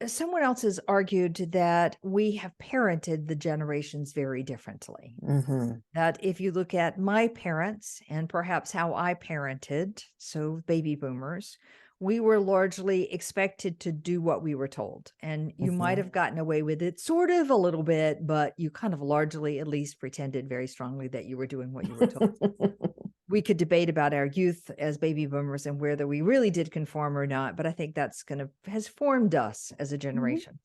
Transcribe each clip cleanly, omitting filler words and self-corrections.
someone else has argued that we have parented the generations very differently. Hmm. That if you look at my parents and perhaps how I parented, so baby boomers, we were largely expected to do what we were told. And you might Hmm. have gotten away with it sort of a little bit, but you kind of largely at least pretended very strongly that you were doing what you were told. We could debate about our youth as baby boomers and whether we really did conform or not, but I think that's has formed us as a Hmm. generation.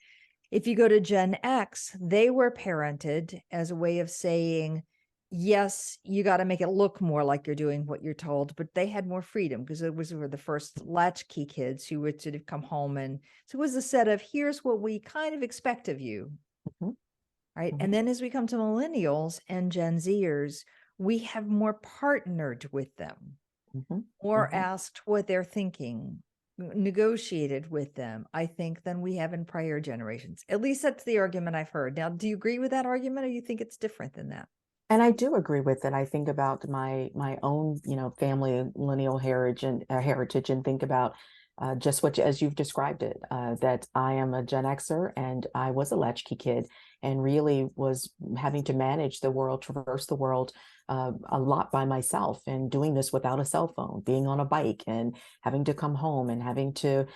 If you go to Gen X, they were parented as a way of saying, yes, you got to make it look more like you're doing what you're told, but they had more freedom because were the first latchkey kids who would sort of come home. And so it was a set of, here's what we kind of expect of you. Right. And Hmm. then as we come to millennials and Gen Zers, we have more partnered with them Hmm. or Hmm. asked what they're thinking, negotiated with them, I think, than we have in prior generations. At least that's the argument I've heard. Now, do you agree with that argument or you think it's different than that? And I do agree with it. I think about my own, family lineal heritage, and think about just as you've described it. That I am a Gen Xer, and I was a latchkey kid, and really was having to manage the world, traverse the world a lot by myself, and doing this without a cell phone, being on a bike, and having to come home and having to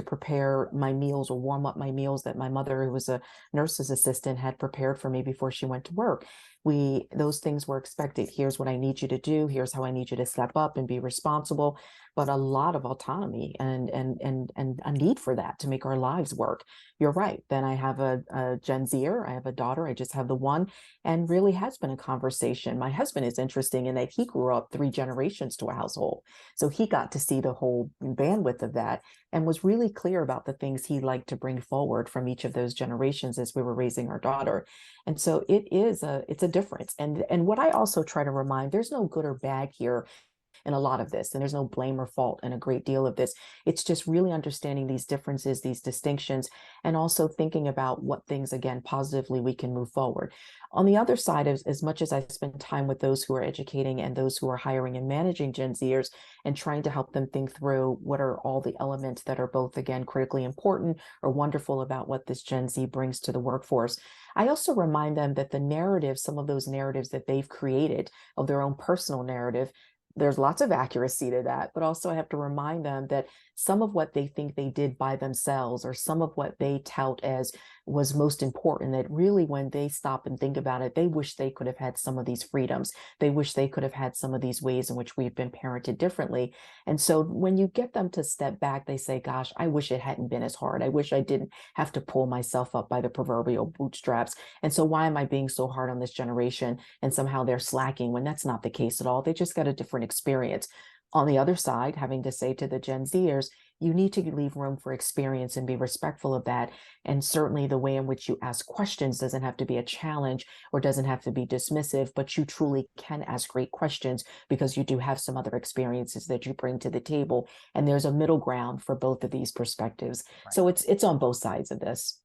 prepare my meals or warm up my meals that my mother, who was a nurse's assistant, had prepared for me before she went to work. Those things were expected. Here's what I need you to do. Here's how I need you to step up and be responsible. But a lot of autonomy and a need for that to make our lives work. You're right. Then I have a Gen Zer. I have a daughter. I just have the one, and really has been a conversation. My husband is interesting in that he grew up three generations to a household, so he got to see the whole bandwidth of that, and was really clear about the things he liked to bring forward from each of those generations as we were raising our daughter. And so it's a difference. And what I also try to remind, there's no good or bad here in a lot of this, and there's no blame or fault in a great deal of this. It's just really understanding these differences, these distinctions, and also thinking about what things, again, positively we can move forward. On the other side, as much as I spend time with those who are educating and those who are hiring and managing Gen Zers, and trying to help them think through what are all the elements that are both, again, critically important or wonderful about what this Gen Z brings to the workforce, I also remind them that the narrative, some of those narratives that they've created of their own personal narrative, there's lots of accuracy to that, but also I have to remind them that some of what they think they did by themselves, or some of what they tout as was most important, that really when they stop and think about it, they wish they could have had some of these freedoms. They wish they could have had some of these ways in which we've been parented differently. And so when you get them to step back, they say, gosh, I wish it hadn't been as hard. I wish I didn't have to pull myself up by the proverbial bootstraps. And so why am I being so hard on this generation? And somehow they're slacking, when that's not the case at all. They just got a different experience. On the other side, having to say to the Gen Zers, you need to leave room for experience and be respectful of that. And certainly the way in which you ask questions doesn't have to be a challenge or doesn't have to be dismissive, but you truly can ask great questions because you do have some other experiences that you bring to the table. And there's a middle ground for both of these perspectives. Right. So it's on both sides of this.